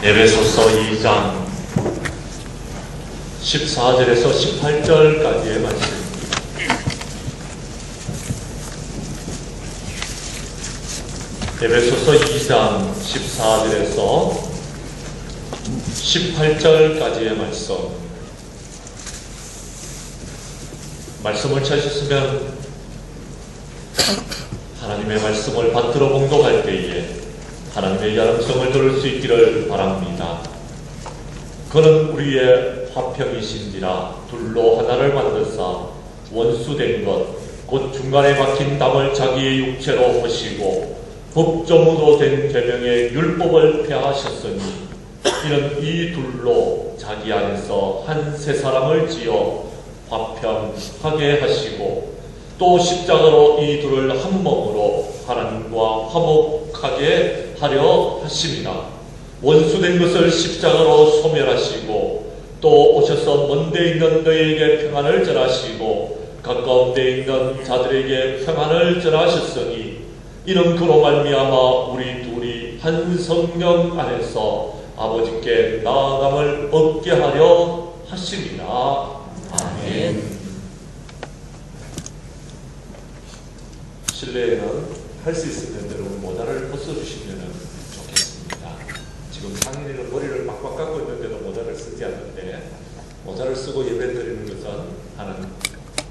에베소서 2장 14절에서 18절까지의 말씀. 에베소서 2장 14절에서 18절까지의 말씀을 찾으셨으면 하나님의 말씀을 받들어 봉독할 때에 하나님의 양성을 들을 수 있기를 바랍니다. 그는 우리의 화평이신지라 둘로 하나를 만드사 원수된 것 곧 중간에 박힌 담을 자기의 육체로 하시고 법조무도 된 계명의 율법을 폐하셨으니 이는 이 둘로 자기 안에서 한 세 사람을 지어 화평하게 하시고 또 십자가로 이 둘을 한 몸으로 하나님과 화목하게 하려 하십니다. 원수된 것을 십자가로 소멸하시고 또 오셔서 먼데 있는 너희에게 평안을 전하시고 가까운 데 있는 자들에게 평안을 전하셨으니 이는 그로 말미암아 우리 둘이 한 성령 안에서 아버지께 나아감을 얻게 하려 하십니다. 아멘. 실내에는 할 수 있으면 여러분 모자를 벗어주시면 좋겠습니다. 지금 상인이는 머리를 빡빡 깎고 있는데도 모자를 쓰지 않는데 모자를 쓰고 예배 드리는 것은 하나님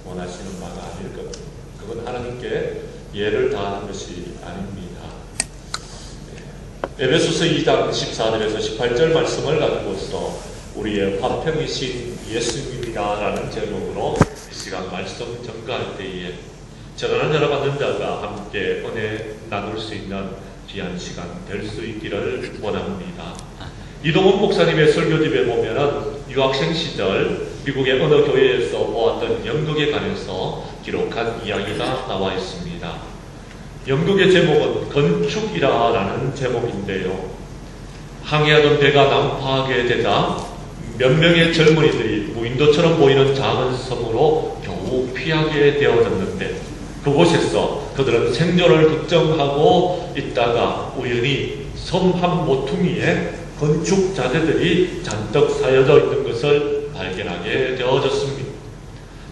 원하시는 바가 아닐 겁니다. 그건 하나님께 예를 다하는 것이 아닙니다. 에베소서 2장 14절에서 18절 말씀을 가지고서 우리의 화평이신 예수님이라는 제목으로 이 시간 말씀 전가할 때에 저는 여러 받는 자가 함께 은혜 나눌 수 있는 귀한 시간 될 수 있기를 원합니다. 이동훈 목사님의 설교집에 보면은 유학생 시절 미국의 어느 교회에서 보았던 연극에 관해서 기록한 이야기가 나와 있습니다. 연극의 제목은 건축이라는 제목인데요. 항해하던 배가 난파하게 되자 몇 명의 젊은이들이 무인도처럼 보이는 작은 섬으로 겨우 피하게 되어졌는데 그곳에서 그들은 생존을 걱정하고 있다가 우연히 섬 한 모퉁이에 건축 자재들이 잔뜩 쌓여져 있는 것을 발견하게 되어졌습니다.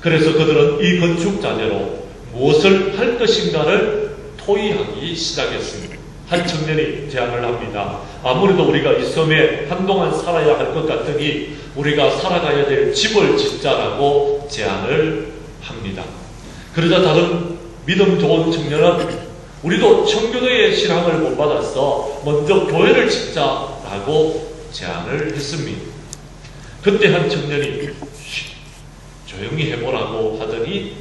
그래서 그들은 이 건축 자재로 무엇을 할 것인가를 토의하기 시작했습니다. 한 청년이 제안을 합니다. 아무래도 우리가 이 섬에 한동안 살아야 할 것 같으니 우리가 살아가야 될 집을 짓자라고 제안을 합니다. 그러자 다른 믿음 좋은 청년은 우리도 청교도의 신앙을 본받아서 먼저 교회를 짓자라고 제안을 했습니다. 그때 한 청년이 조용히 해보라고 하더니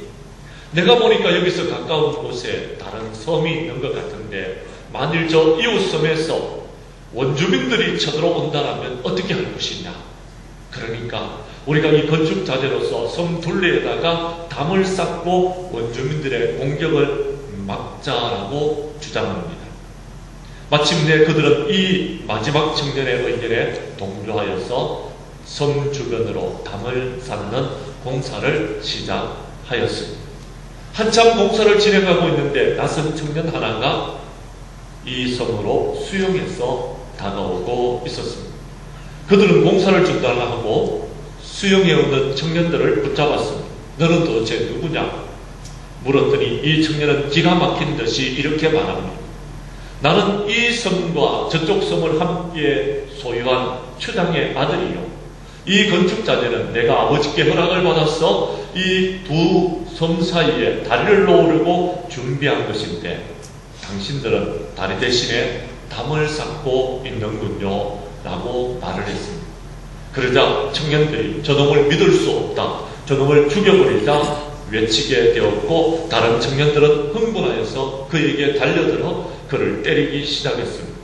내가 보니까 여기서 가까운 곳에 다른 섬이 있는 것 같은데 만일 저 이웃 섬에서 원주민들이 쳐들어온다면 어떻게 할 것이냐. 그러니까 우리가 이 건축 자재로서 섬 둘레에다가 담을 쌓고 원주민들의 공격을 막자라고 주장합니다. 마침내 그들은 이 마지막 청년의 의견에 동조하여서 섬 주변으로 담을 쌓는 공사를 시작하였습니다. 한참 공사를 진행하고 있는데 낯선 청년 하나가 이 섬으로 수영해서 다가오고 있었습니다. 그들은 공사를 중단하고 수영해 오는 청년들을 붙잡았습니다. 너는 도대체 누구냐? 물었더니 이 청년은 기가 막힌 듯이 이렇게 말합니다. 나는 이 섬과 저쪽 섬을 함께 소유한 추장의 아들이요. 이 건축 자재는 내가 아버지께 허락을 받아서 이 두 섬 사이에 다리를 놓으려고 준비한 것인데 당신들은 다리 대신에 담을 쌓고 있는군요 라고 말을 했습니다. 그러자 청년들이 저놈을 믿을 수 없다, 저놈을 죽여버리자 외치게 되었고 다른 청년들은 흥분하여서 그에게 달려들어 그를 때리기 시작했습니다.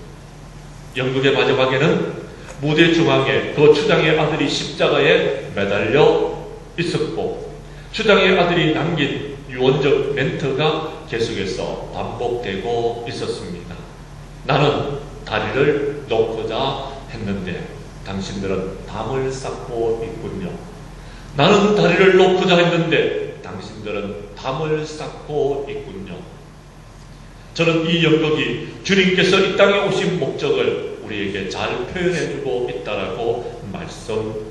연극의 마지막에는 무대 중앙에 그 추장의 아들이 십자가에 매달려 있었고 추장의 아들이 남긴 유언적 멘트가 계속해서 반복되고 있었습니다. 나는 다리를 놓고자 했는데 당신들은 담을 쌓고 있군요. 나는 다리를 놓고자 했는데 당신들은 담을 쌓고 있군요. 저는 이 연극이 주님께서 이 땅에 오신 목적을 우리에게 잘 표현해주고 있다라고 말씀드리고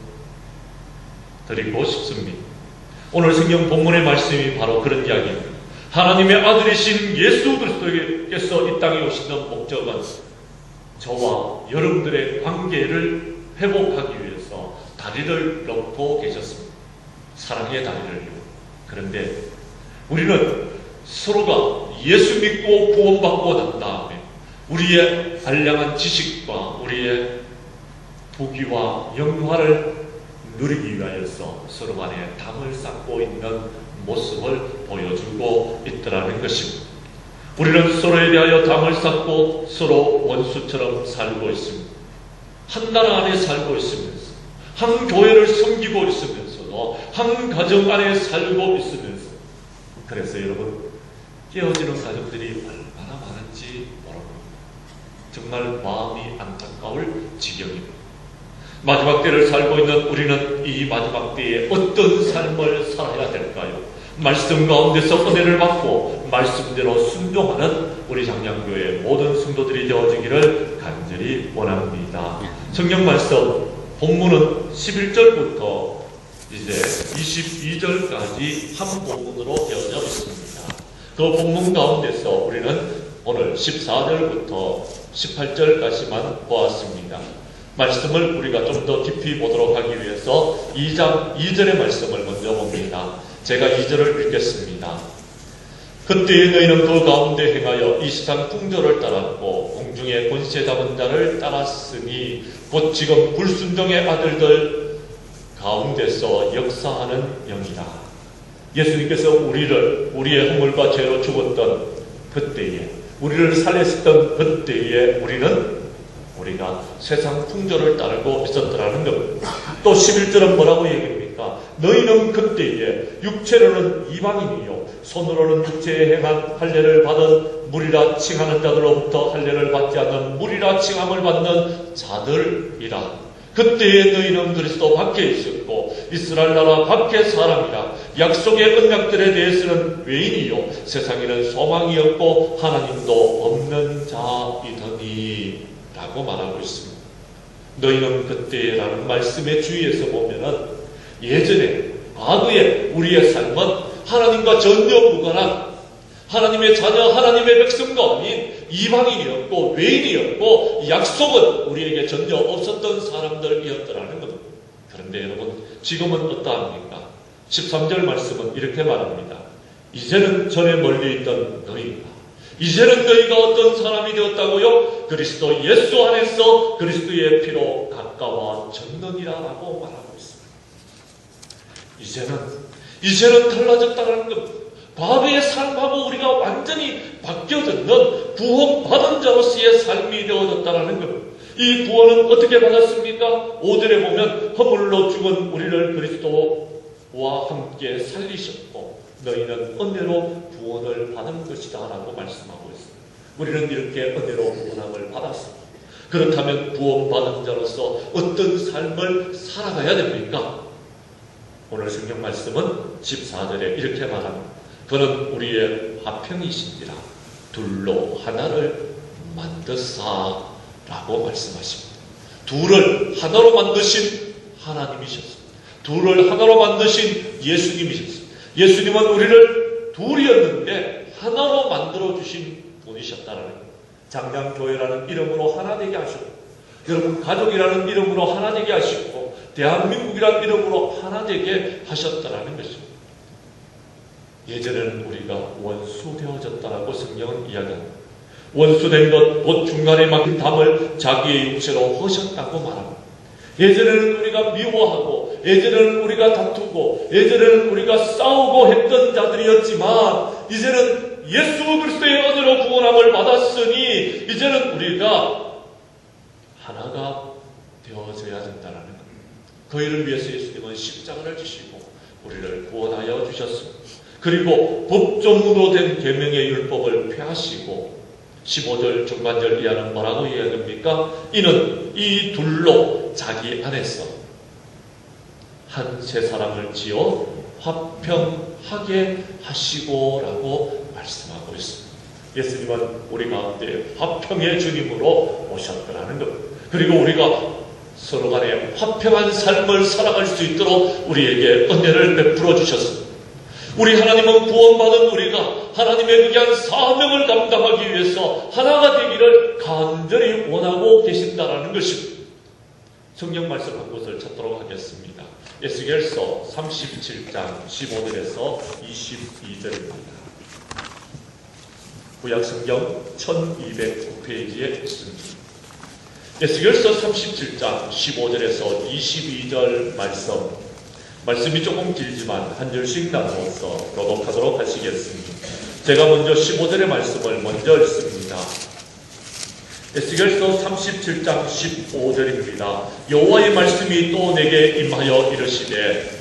싶습니다. 오늘 성경 본문의 말씀이 바로 그런 이야기입니다. 하나님의 아들이신 예수 그리스도께서 이 땅에 오시는 목적은 저와 여러분들의 관계를 회복하기 위해서 다리를 놓고 계셨습니다. 사랑의 다리를요. 그런데 우리는 서로가 예수 믿고 구원받고 난 다음에 우리의 알량한 지식과 우리의 부귀와 영화를 누리기 위하여서 서로 간에 담을 쌓고 있는 모습을 보여주고 있더라는 것입니다. 우리는 서로에 대하여 담을 쌓고 서로 원수처럼 살고 있습니다. 한 나라 안에 살고 있으면서 한 교회를 섬기고 있으면서도 한 가정 안에 살고 있으면서 그래서 여러분 깨어지는 가정들이 얼마나 많은지 모릅니다. 정말 마음이 안타까울 지경입니다. 마지막 때를 살고 있는 우리는 이 마지막 때에 어떤 삶을 살아야 될까요? 말씀 가운데서 은혜를 받고 말씀대로 순종하는 우리 장량교회 모든 성도들이 되어지기를 간절히 원합니다. 성경 말씀 본문은 11절부터 이제 22절까지 한 본문으로 되어져 있습니다. 그 본문 가운데서 우리는 오늘 14절부터 18절까지만 보았습니다. 말씀을 우리가 좀 더 깊이 보도록 하기 위해서 2장 2절의 말씀을 먼저 봅니다. 제가 2절을 읽겠습니다. 그때에 너희는 그 가운데 행하여 이 세상 풍조를 따랐고 공중의 권세 잡은 자를 따랐으니 곧 지금 불순종의 아들들 가운데서 역사하는 영이라. 예수님께서 우리의 허물과 죄로 죽었던 그때에, 우리를 살렸던 그때에 우리가 세상 풍조를 따르고 있었더라는 것. 또 11절은 뭐라고 얘기합니까? 너희는 그때에 육체로는 이방인이요 손으로는 육체에 행한 할례를 받은 무리라 칭하는 자들로부터 할례를 받지 않는 무리라 칭함을 받는 자들이라. 그때에 너희는 그리스도 밖에 있었고 이스라엘 나라 밖에 사람이라. 약속의 언약들에 대해서는 외인이요 세상에는 소망이 없고 하나님도 없는 자이더니 라고 말하고 있습니다. 너희는 그때라는 말씀의 주위에서 보면은 예전에 과거에 우리의 삶은 하나님과 전혀 무관한 하나님의 자녀, 하나님의 백성도 아닌 이방인이었고 외인이었고 약속은 우리에게 전혀 없었던 사람들이었더라는 겁니다. 그런데 여러분 지금은 어떠합니까? 13절 말씀은 이렇게 말합니다. 이제는 전에 멀리 있던 너희가 이제는 너희가 어떤 사람이 되었다고요? 그리스도 예수 안에서 그리스도의 피로 가까워졌느니라 라고 말하고 있습니다. 이제는 달라졌다는 것. 과거의 삶하고 우리가 완전히 바뀌어졌는 구원받은 자로서의 삶이 되어졌다는 것. 이 구원은 어떻게 받았습니까? 5절에 보면 허물로 죽은 우리를 그리스도와 함께 살리셨고 너희는 은혜로 구원을 받은 것이다 라고 말씀하고 있습니다. 우리는 이렇게 은혜로 구원함을 받았습니다. 그렇다면 구원받은 자로서 어떤 삶을 살아가야 됩니까? 오늘 성경 말씀은 14절에 이렇게 말합니다. 그는 우리의 화평이신지라 둘로 하나를 만드사 라고 말씀하십니다. 둘을 하나로 만드신 하나님이셨습니다. 둘을 하나로 만드신 예수님이셨습니다. 예수님은 우리를 둘이었는데 하나로 만들어주신 분이셨다는 겁니다. 장량교회라는 이름으로 하나 되게 하셨고 여러분 가족이라는 이름으로 하나 되게 하시고 대한민국이라는 이름으로 하나 되게 하셨다는 것입니다. 예전에는 우리가 원수 되어졌다라고 성경은 이야기합니다. 원수된 것, 곧 중간에 막힌 담을 자기의 육체로 허셨다고 말합니다. 예전에는 우리가 미워하고 예전에는 우리가 다투고 예전에는 우리가 싸우고 했던 자들이었지만 이제는 예수 그리스도의 은혜로 구원함을 받았으니 이제는 우리가 하나가 되어져야 된다는 겁니다. 그 일을 위해서 예수님은 십자가를 지시고 우리를 구원하여 주셨습니다. 그리고 법조문으로 된 계명의 율법을 폐하시고 15절 중반절 이하는 뭐라고 이야기합니까? 이는 이 둘로 자기 안에서 한 세 사람을 지어 화평하게 하시고 라고 말씀하고 있습니다. 예수님은 우리 가운데 화평의 주님으로 오셨더라는 것. 그리고 우리가 서로 간에 화평한 삶을 살아갈 수 있도록 우리에게 은혜를 베풀어 주셨습니다. 우리 하나님은 구원받은 우리가 하나님의 귀한 사명을 감당하기 위해서 하나가 되기를 간절히 원하고 계신다라는 것입니다. 성경 말씀 한 곳을 찾도록 하겠습니다. 에스겔서 37장 15절에서 22절입니다. 구약성경 1209페이지에 있습니다. 에스겔서 37장 15절에서 22절 말씀이 조금 길지만 한 절씩 나누어서 교독하도록 하시겠습니다. 제가 먼저 15절의 말씀을 먼저 읽습니다. 에스겔서 37장 15절입니다. 여호와의 말씀이 또 내게 임하여 이르시되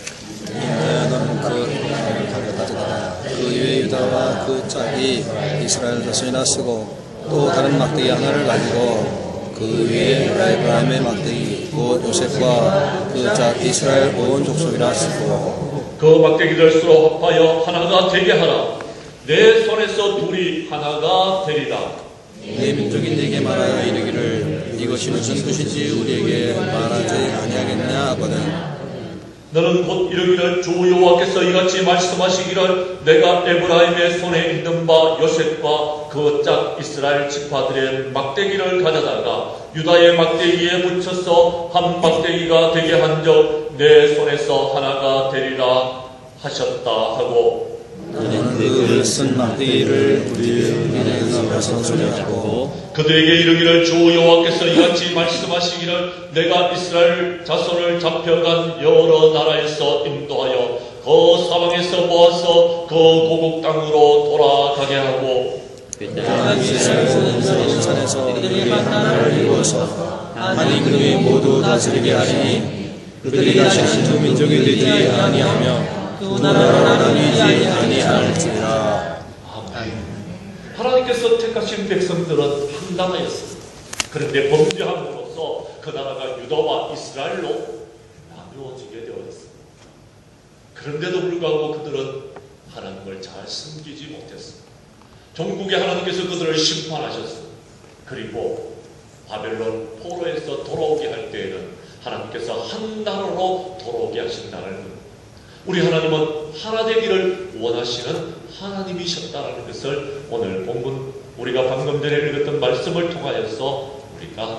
너는 그 가져다가 그 위에 유다와 그 짝이 이스라엘 자손이나 쓰고 또 다른 막대기 하나를 가지고 그 위에 에브라임의 막대기 곧 요셉과 그 짝 이스라엘 온 족속이라 쓰고 그 막대기를 서로 합하여 하나가 되게 하라. 내 손에서 둘이 하나가 되리라. 내 민족이 내게 말하여 이르기를 이것이 무슨 뜻이지 우리에게 말하지 아니하겠냐 하거든. 너는 곧 이르기를 주 여호와께서 이같이 말씀하시기를 내가 에브라임의 손에 있는 바 요셉과 그 짝 이스라엘 지파들의 막대기를 가져다가 유다의 막대기에 붙여서 한 막대기가 되게 한즉 내 손에서 하나가 되리라 하셨다 하고 너는 그 쓴 막대기를 우리에게 벗어나고 그들에게 이르기를 주 여호와께서 이같이 말씀하시기를 내가 이스라엘 자손을 잡혀간 여러 나라에서 인도하여 그 사방에서 모아서 그 고국 땅으로 돌아가게 하고 이스라엘 산에서 그들이 하나를 이루어서 한 임금이 모두 다스리게 하시니 그들이 다시 두 민족이 되지 아니하며 두 나라로 나뉘지 아니할지라. 하나님께서 택하신 백성들은 한나라였습니다. 그런데 범죄함으로써 그 나라가 유다와 이스라엘로 나누어지게 되었습니다. 그런데도 불구하고 그들은 하나님을 잘 섬기지 못했습니다. 종국의 하나님께서 그들을 심판하셨습니다. 그리고 바벨론 포로에서 돌아오게 할 때에는 하나님께서 한 나라로 돌아오게 하신다는 것. 우리 하나님은 하나 되기를 원하시는 하나님이셨다는 것을 오늘 본문 우리가 방금 전에 읽었던 말씀을 통하여서 우리가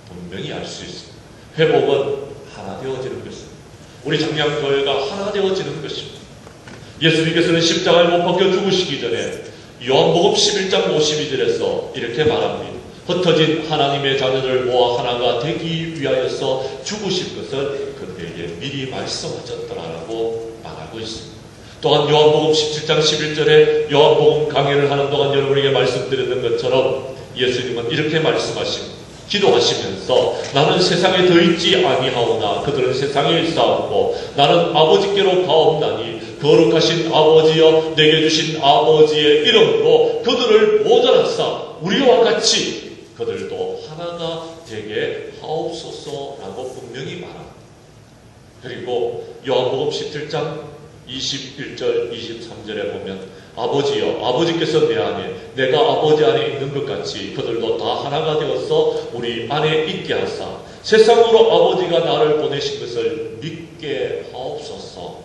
분명히 알 수 있습니다. 회복은 하나 되어지는 것입니다. 우리 장량교회가 하나 되어지는 것입니다. 예수님께서는 십자가에 못 박혀 죽으시기 전에 요한복음 11장 52절에서 이렇게 말합니다. 흩어진 하나님의 자녀를 모아 하나가 되기 위하여서 죽으실 것을 그들에게 미리 말씀하셨더라라고 말하고 있습니다. 또한 요한복음 17장 11절에 요한복음 강해를 하는 동안 여러분에게 말씀드렸던 것처럼 예수님은 이렇게 말씀하십니다. 기도하시면서 나는 세상에 더 있지 아니하오나 그들은 세상에 있사옵고 나는 아버지께로 가옵나니 거룩하신 아버지여 내게 주신 아버지의 이름으로 그들을 보존하사 우리와 같이 그들도 하나가 되게 하옵소서라고 분명히 말합니다. 그리고 요한복음 17장 21절 23절에 보면 아버지여 아버지께서 내 안에 내가 아버지 안에 있는 것 같이 그들도 다 하나가 되어서 우리 안에 있게 하사 세상으로 아버지가 나를 보내신 것을 믿게 하옵소서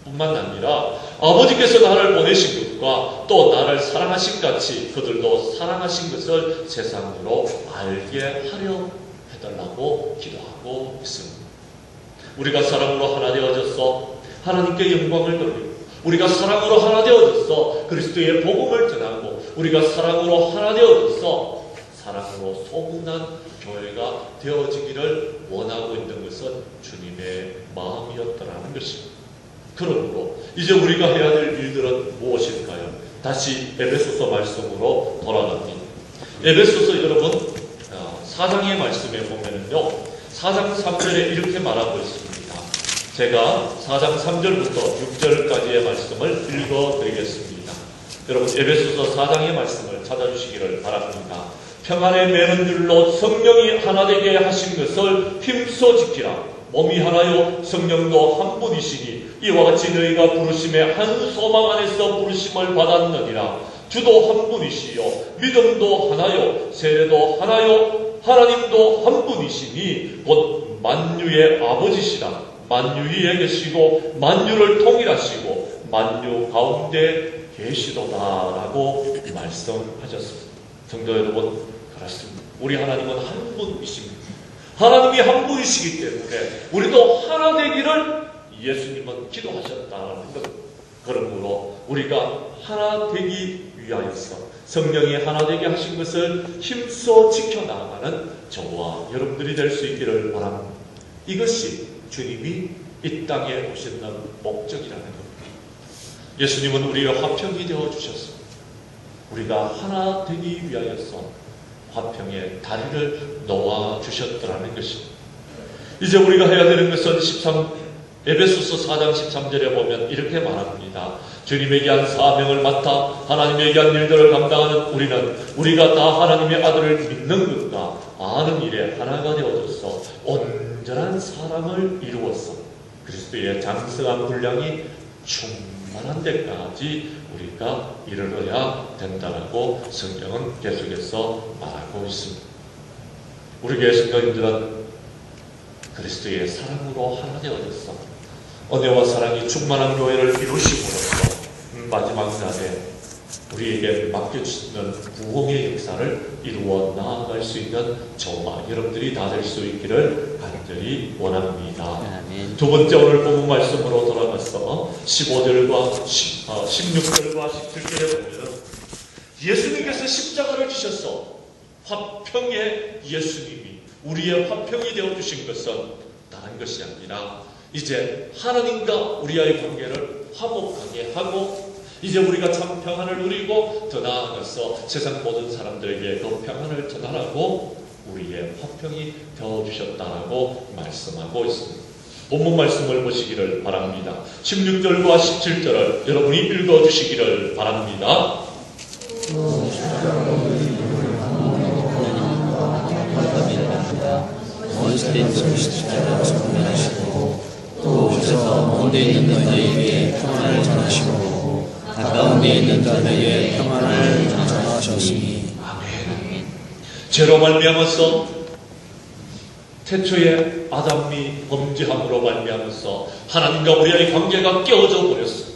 뿐만 아니라 아버지께서 나를 보내신 것과 또 나를 사랑하신 같이 그들도 사랑하신 것을 세상으로 알게 하려 해달라고 기도하고 있습니다. 우리가 사랑으로 하나 되어져서 하나님께 영광을 돌리고 우리가 사랑으로 하나 되어져서 그리스도의 복음을 전하고 우리가 사랑으로 하나 되어져서 사랑으로 소문난 교회가 되어지기를 원하고 있는 것은 주님의 마음이었더라는 것입니다. 그러므로 이제 우리가 해야 될 일들은 무엇일까요? 다시 에베소서 말씀으로 돌아갑니다. 에베소서 여러분 4장의 말씀에 보면은요 4장 3절에 이렇게 말하고 있습니다. 제가 4장 3절부터 6절까지의 말씀을 읽어드리겠습니다. 여러분 에베소서 4장의 말씀을 찾아주시기를 바랍니다. 평안에 매는 줄로 성령이 하나 되게 하신 것을 힘써 지키라. 몸이 하나요 성령도 한 분이시니 이와 같이 너희가 부르심의 한 소망 안에서 부르심을 받았느니라. 주도 한 분이시요 믿음도 하나요 세례도 하나요 하나님도 한 분이시니 곧 만유의 아버지시라. 만유 위에 계시고 만유를 통일하시고 만유 가운데 계시도다라고 말씀하셨습니다. 성도 여러분, 그렇습니다. 우리 하나님은 한 분이십니다. 하나님이 한 분이시기 때문에 우리도 하나 되기를 예수님은 기도하셨다는 것. 그러므로 우리가 하나 되기 위하여서 성령이 하나 되게 하신 것을 힘써 지켜나가는 저와 여러분들이 될 수 있기를 바랍니다. 이것이 주님이 이 땅에 오시는 목적이라는 겁니다. 예수님은 우리의 화평이 되어주셨습니다. 우리가 하나 되기 위하여서 화평의 다리를 놓아주셨더라는 것입니다. 이제 우리가 해야 되는 것은 에베소서 4장 13절에 보면 이렇게 말합니다. 주님에게 한 사명을 맡아 하나님에게 한 일들을 감당하는 우리는 우리가 다 하나님의 아들을 믿는 것과 아는 일에 하나가 되어져서 온전한 사람을 이루어서 그리스도의 장성한 분량이 충만한 데까지 우리가 이르러야 된다라고 성경은 계속해서 말하고 있습니다. 우리 교회 성도님들은 그리스도의 사랑으로 하나 되어져서 은혜와 사랑이 충만한 교회를 이루심으로써 마지막 날에 우리에게 맡겨주시는 부흥의 역사를 이루어 나아갈 수 있는 저와 여러분들이 다 될 수 있기를 간절히 원합니다. 아멘. 두 번째 오늘 본문 말씀으로 돌아가서 15절과 16절과 17절에 보면 예수님께서 십자가를 지셔서 화평의 예수님이 우리의 화평이 되어주신 것은 다른 것이 아니라 이제 하나님과 우리와의 관계를 화목하게 하고 이제 우리가 참 평안을 누리고 더 나아가서 세상 모든 사람들에게 그 평안을 전하라고 우리의 화평이 되어주셨다라고 말씀하고 있습니다. 본문 말씀을 보시기를 바랍니다. 16절과 17절을 여러분이 읽어주시기를 바랍니다. 원수된 십자가를 전하시고 또 오셔서 먼데 있는 너희에게 평안을 전하시고 가까운 데 있는 자들에게 평안을 전하셨으니 아멘. 죄로 말미암아서 태초에 아담이 범죄함으로 말미암아서 하나님과 우리의 관계가 깨어져 버렸어.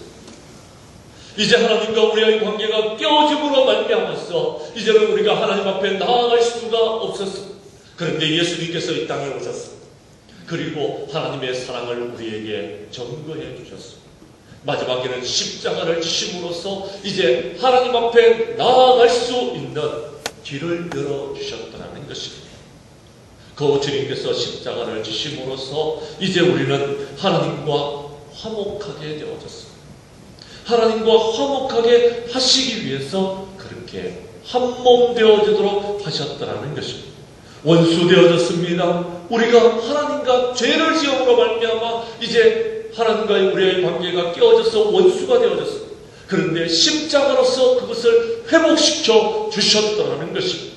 이제 하나님과 우리의 관계가 깨어짐으로 말미암아서 이제는 우리가 하나님 앞에 나아갈 수가 없었어. 그런데 예수님께서 이 땅에 오셨어. 그리고 하나님의 사랑을 우리에게 증거해 주셨어. 마지막에는 십자가를 지심으로써 이제 하나님 앞에 나아갈 수 있는 길을 열어주셨다는 것입니다. 그 주님께서 십자가를 지심으로써 이제 우리는 하나님과 화목하게 되어졌습니다. 하나님과 화목하게 하시기 위해서 그렇게 한 몸 되어지도록 하셨다는 것입니다. 원수 되어졌습니다. 우리가 하나님과 죄를 지음으로 말미암아 이제 하나님과의 우리의 관계가 깨어져서 원수가 되어졌습니다. 그런데 십자가로서 그것을 회복시켜 주셨다는 것입니다.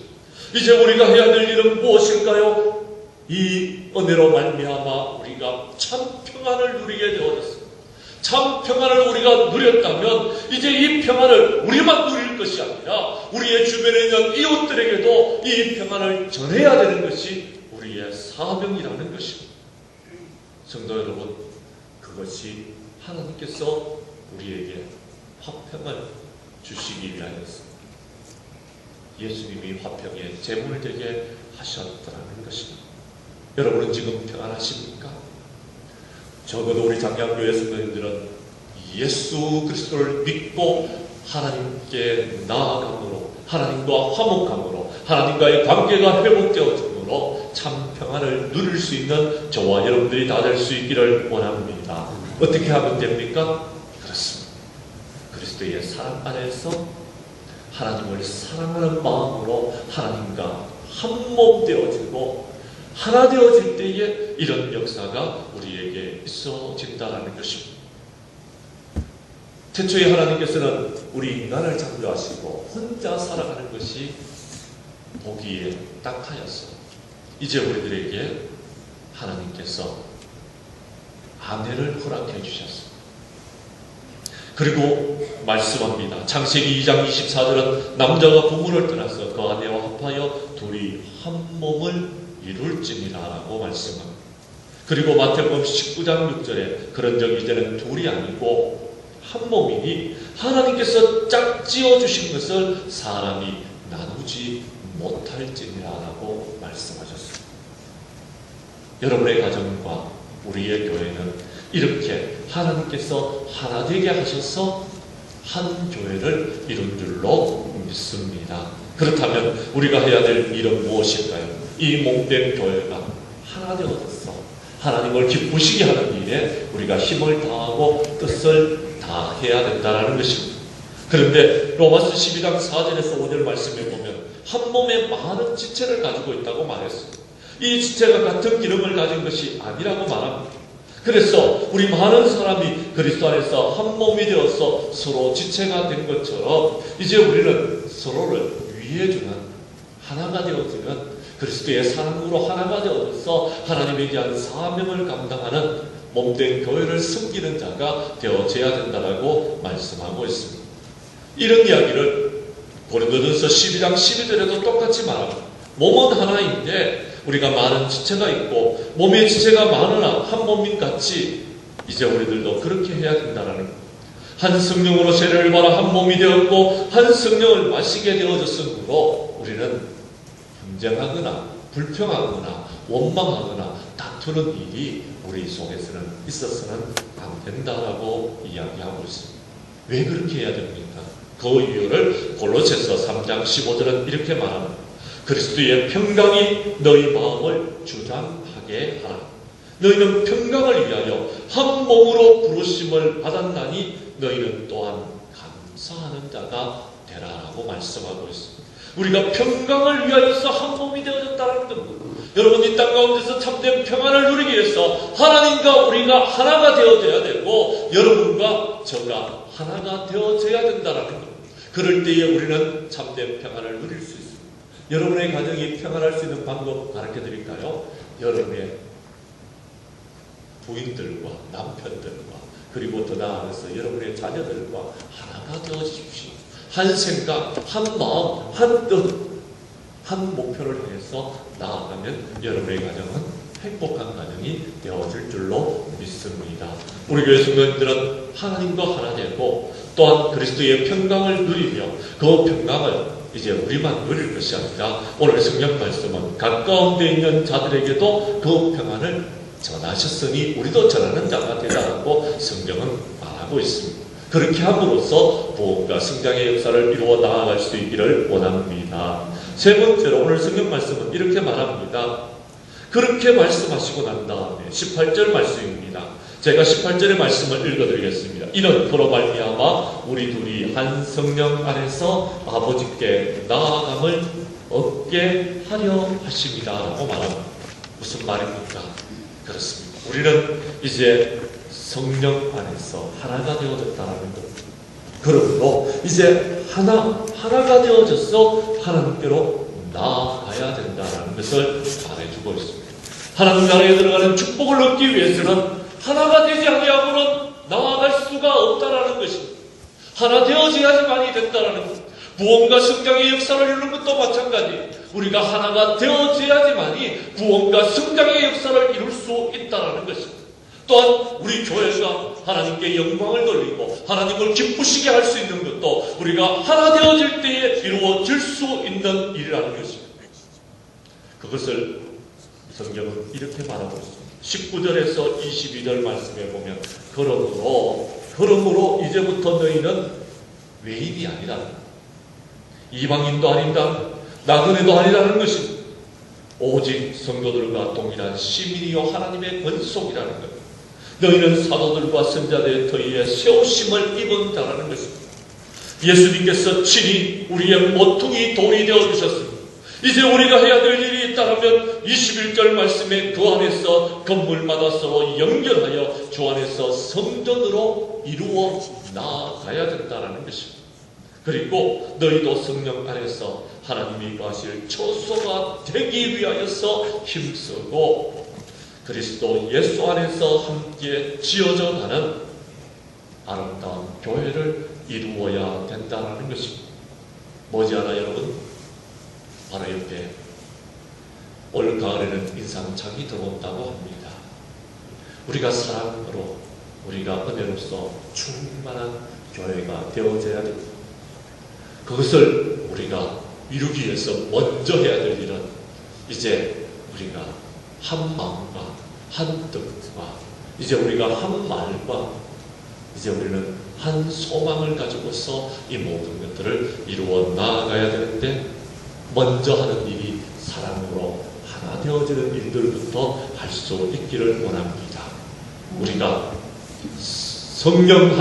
이제 우리가 해야 될 일은 무엇일까요? 이 은혜로 말미암아 우리가 참 평안을 누리게 되어졌습니다. 참 평안을 우리가 누렸다면 이제 이 평안을 우리만 누릴 것이 아니라 우리의 주변에 있는 이웃들에게도 이 평안을 전해야 되는 것이 우리의 사명이라는 것입니다. 성도 여러분, 그것이 하나님께서 우리에게 화평을 주시기 위하였습니다. 예수님이 화평의 제물 되게 하셨다는 것입니다. 여러분은 지금 평안하십니까? 적어도 우리 장량교회 성도님들은 예수 그리스도를 믿고 하나님께 나아감으로 하나님과 화목함으로 하나님과의 관계가 회복되어짐으로 참 평안을 누릴 수 있는 저와 여러분들이 다 될 수 있기를 원합니다. 어떻게 하면 됩니까? 그렇습니다. 그리스도의 사랑 안에서 하나님을 사랑하는 마음으로 하나님과 한 몸 되어지고 하나 되어질 때에 이런 역사가 우리에게 있어진다는 것입니다. 태초에 하나님께서는 우리 인간을 창조하시고 혼자 살아가는 것이 보기에 딱하였어. 이제 우리들에게 하나님께서 아내를 허락해 주셨습니다. 그리고 말씀합니다. 창세기 2장 24절은 남자가 부모를 떠나서 그 아내와 합하여 둘이 한 몸을 이룰지니라 라고 말씀합니다. 그리고 마태복음 19장 6절에 그런즉 이제는 둘이 아니고 한 몸이니 하나님께서 짝지어 주신 것을 사람이 나누지 못할지니라 라고 말씀하셨습니다. 여러분의 가정과 우리의 교회는 이렇게 하나님께서 하나 되게 하셔서 한 교회를 이룬 줄로 믿습니다. 그렇다면 우리가 해야 될 일은 무엇일까요? 이 몸된 교회가 하나 되어서 하나님을 기쁘시게 하는 일에 우리가 힘을 다하고 뜻을 다해야 된다는 것입니다. 그런데 로마서 12장 4절에서 5절 말씀에 보면 한 몸에 많은 지체를 가지고 있다고 말했습니다. 이 지체가 같은 기름을 가진 것이 아니라고 말합니다. 그래서 우리 많은 사람이 그리스도 안에서 한 몸이 되어서 서로 지체가 된 것처럼 이제 우리는 서로를 위해주는 하나가 되어지는 그리스도의 사랑으로 하나가 되어서 하나님에 대한 사명을 감당하는 몸된 교회를 섬기는 자가 되어져야 된다고 말씀하고 있습니다. 이런 이야기를 고린도전서 12장 12절에도 똑같이 말합니다. 몸은 하나인데 우리가 많은 지체가 있고 몸의 지체가 많으나 한 몸인 같이 이제 우리들도 그렇게 해야 된다는 것. 한 성령으로 세례를 받아 한 몸이 되었고 한 성령을 마시게 되어졌으므로 우리는 분쟁하거나 불평하거나 원망하거나 다투는 일이 우리 속에서는 있어서는 안 된다라고 이야기하고 있습니다. 왜 그렇게 해야 됩니까? 그 이유를 골로새서 3장 15절은 이렇게 말합니다. 그리스도의 평강이 너희 마음을 주장하게 하라. 너희는 평강을 위하여 한 몸으로 부르심을 받았나니 너희는 또한 감사하는 자가 되라라고 말씀하고 있습니다. 우리가 평강을 위하여서 한 몸이 되어졌다는 겁니다. 여러분 이 땅 가운데서 참된 평안을 누리기 위해서 하나님과 우리가 하나가 되어져야 되고 여러분과 저가 하나가 되어져야 된다는 겁니다. 그럴 때에 우리는 참된 평안을 누릴 수 있습니다. 여러분의 가정이 평안할 수 있는 방법 가르쳐 드릴까요? 여러분의 부인들과 남편들과 그리고 더 나아가서 여러분의 자녀들과 하나가 되어주십시오. 한 생각, 한 마음, 한 뜻, 한 목표를 향해서 나아가면 여러분의 가정은 행복한 가정이 되어질 줄로 믿습니다. 우리 교회 성도님들은 하나님과 하나 되고 또한 그리스도의 평강을 누리며 그 평강을 이제 우리만 누릴 것이 아니라 오늘 성경 말씀은 가까운 데 있는 자들에게도 그 평안을 전하셨으니 우리도 전하는 자가 되라고 성경은 말하고 있습니다. 그렇게 함으로써 부흥과 성장의 역사를 이루어 나아갈 수 있기를 원합니다. 세 번째로 오늘 성경 말씀은 이렇게 말합니다. 그렇게 말씀하시고 난 다음에 18절 말씀입니다. 제가 18절의 말씀을 읽어드리겠습니다. 이는 그로 말미암아 우리 둘이 한 성령 안에서 아버지께 나아감을 얻게 하려 하십니다 라고 말합니다. 무슨 말입니까? 그렇습니다. 우리는 이제 성령 안에서 하나가 되어졌다는 것. 그러므로 이제 하나가 되어져서 하나님께로 나아가야 된다는 것을 말해주고 있습니다. 하나님 나라에 들어가는 축복을 얻기 위해서는 하나가 되지 아니하고는 나아갈 수가 없다라는 것입니다. 하나 되어져야지만이 된다라는 것. 부흥과 성장의 역사를 이루는 것도 마찬가지. 우리가 하나가 되어져야지만이 부흥과 성장의 역사를 이룰 수 있다라는 것입니다. 또한 우리 교회가 하나님께 영광을 돌리고 하나님을 기쁘시게 할 수 있는 것도 우리가 하나 되어질 때에 이루어질 수 있는 일이라는 것입니다. 그것을 성경은 이렇게 말하고 있습니다. 19절에서 22절 말씀에 보면 그러므로 이제부터 너희는 외인이 아니라 이방인도 아니다 나그네도 아니라는 것입니다. 오직 성도들과 동일한 시민이요 하나님의 권속이라는 것. 너희는 사도들과 선자들의 터위에 세우심을 입은 자라는 것입니다. 예수님께서 친히 우리의 모퉁이 돌이 되어주셨습니다. 이제 우리가 해야 될 일이 있다면 21절 말씀에 그 안에서 건물마다 서로 연결하여 주 안에서 성전으로 이루어 나아가야 된다는 것입니다. 그리고 너희도 성령 안에서 하나님이 거하실 처소가 되기 위하여서 힘쓰고 그리스도 예수 안에서 함께 지어져 가는 아름다운 교회를 이루어야 된다는 것입니다. 머지않아 여러분, 바로 옆에 올 가을에는 인상착이 들어온다고 합니다. 우리가 사랑으로, 우리가 은혜로서 충만한 교회가 되어져야 됩니다. 그것을 우리가 이루기 위해서 먼저 해야 될 일은 이제 우리가 한 마음과 한 뜻과 이제 우리가 한 말과 이제 우리는 한 소망을 가지고서 이 모든 것들을 이루어 나아가야 되는데, 먼저 하는 일이 사랑으로 하나 되어지는 일들부터 할 수 있기를 원합니다. 우리가 성령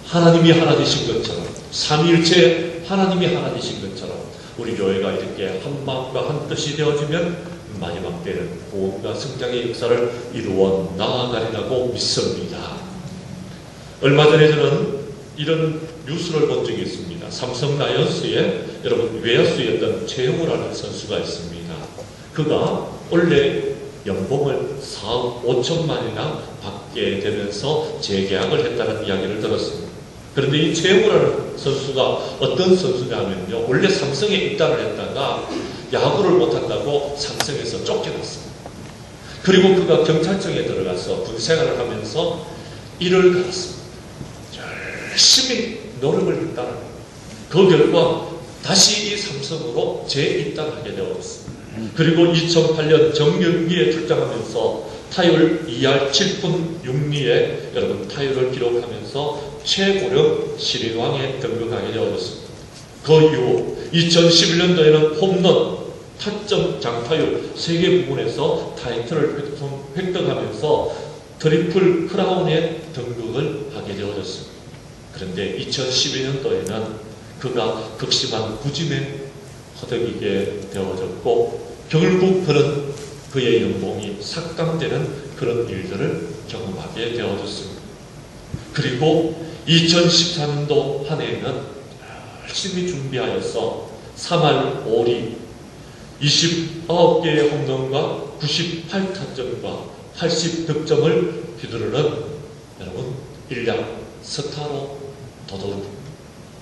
하나님이 하나 되신 것처럼, 삼위일체 하나님이 하나 되신 것처럼 우리 교회가 이렇게 한 마음과 한 뜻이 되어지면 마지막 때는 구원과 성장의 역사를 이루어 나아가리라고 믿습니다. 얼마 전에 저는 이런 뉴스를 본 적이 있습니다. 삼성 라이온스의 여러분 외야수였던 최영우라는 선수가 있습니다. 그가 원래 연봉을 4억 5천만이나 받게 되면서 재계약을 했다는 이야기를 들었습니다. 그런데 이 최영우라는 선수가 어떤 선수냐면요, 원래 삼성에 입단을 했다가 야구를 못한다고 삼성에서 쫓겨났습니다. 그리고 그가 경찰청에 들어가서 군생활을 하면서 일을 갈았습니다. 열심히 노력을 했다는 거예요. 그 결과 다시 이 삼성으로 재입단하게 되었습니다. 그리고 2008년 정경기에 출장하면서 타율 2할 7푼 6리에 여러분 타율을 기록하면서 최고령 7인왕에 등극하게 되었습니다. 그 이후 2011년도에는 홈런, 타점, 장타율 세개 부문에서 타이틀을 획득하면서 트리플 크라운에 등극을 하게 되어졌습니다. 그런데 2012년도에는 그가 극심한 부진에 허덕이게 되어졌고, 결국 그는 그의 연봉이 삭감되는 그런 일들을 경험하게 되어졌습니다. 그리고 2014년도 한 해에는 열심히 준비하여서 3할 5리 29개의 홈런과 98타점과 80득점을 휘두르는 여러분 일량 스타로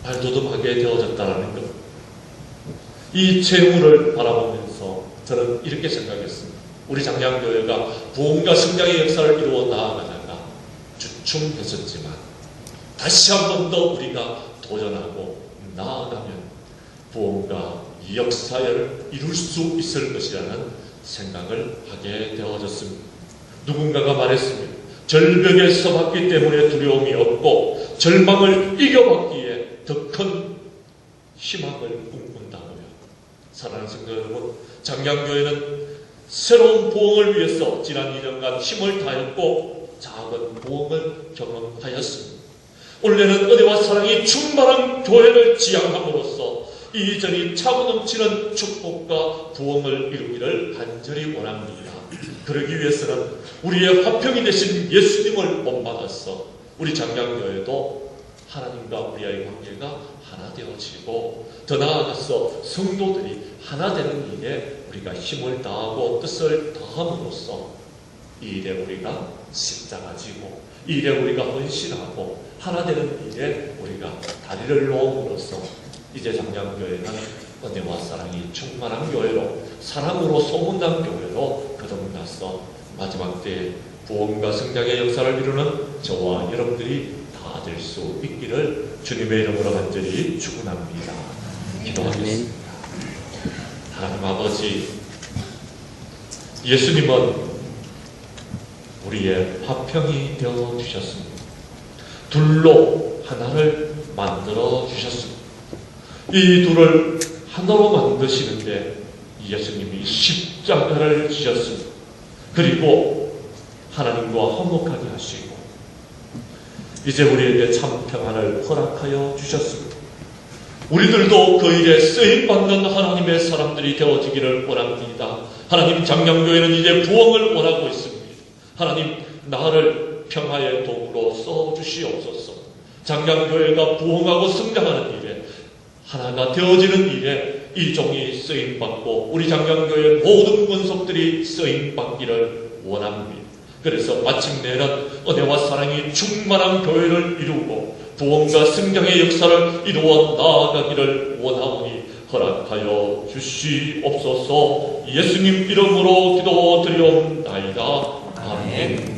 발돋움하게 되어졌다는 것. 이 최후를 바라보면서 저는 이렇게 생각했습니다. 우리 장량교회가 부흥과 성장의 역사를 이루어 나아가다가 주춤했었지만 다시 한 번 더 우리가 도전하고 나아가면 부흥과 이 역사를 이룰 수 있을 것이라는 생각을 하게 되어졌습니다. 누군가가 말했습니다. 절벽에서 봤기 때문에 두려움이 없고 절망을 이겨봤기에 더 큰 희망을 꿈꾼다고요. 사랑하는 성도 여러분, 장량교회는 새로운 부흥을 위해서 지난 2년간 힘을 다했고 작은 부흥을 경험하였습니다. 올해는 은혜와 사랑이 충만한 교회를 지향함으로써 이전이 차고 넘치는 축복과 부흥을 이루기를 간절히 원합니다. 그러기 위해서는 우리의 화평이 되신 예수님을 본받아서 우리 장량교회도 하나님과 우리의 관계가 하나 되어지고, 더 나아가서 성도들이 하나 되는 일에 우리가 힘을 다하고 뜻을 다함으로써 이 일에 우리가 십자가 지고 이 일에 우리가 헌신하고 하나 되는 일에 우리가 다리를 놓음으로써 이제 장량교회는 은혜와 사랑이 충만한 교회로, 사랑으로 소문난 교회로 거듭나서 마지막 때에 부흥과 성장의 역사를 이루는 저와 여러분들이 다 될 수 있기를 주님의 이름으로 간절히 축원합니다. 기도하겠습니다. 하나님 아버지, 예수님은 우리의 화평이 되어 주셨습니다. 둘로 하나를 만들어 주셨습니다. 이 둘을 하나로 만드시는데 예수님이 십자가를 지셨습니다. 그리고 하나님과 화목하게 하시고 이제 우리에게 참 평안을 허락하여 주셨습니다. 우리들도 그 일에 쓰임받는 하나님의 사람들이 되어지기를 원합니다. 하나님, 장량교회는 이제 부흥을 원하고 있습니다. 하나님, 나를 평화의 도구로 써주시옵소서. 장량교회가 부흥하고 성장하는 일에, 하나가 되어지는 일에 이 종이 쓰임받고 우리 장량교회 모든 권속들이 쓰임받기를 원합니다. 그래서 마침내는 은혜와 사랑이 충만한 교회를 이루고 구원과 승경의 역사를 이루어 나아가기를 원하오니 허락하여 주시옵소서. 예수님 이름으로 기도드리옵나이다. 아멘.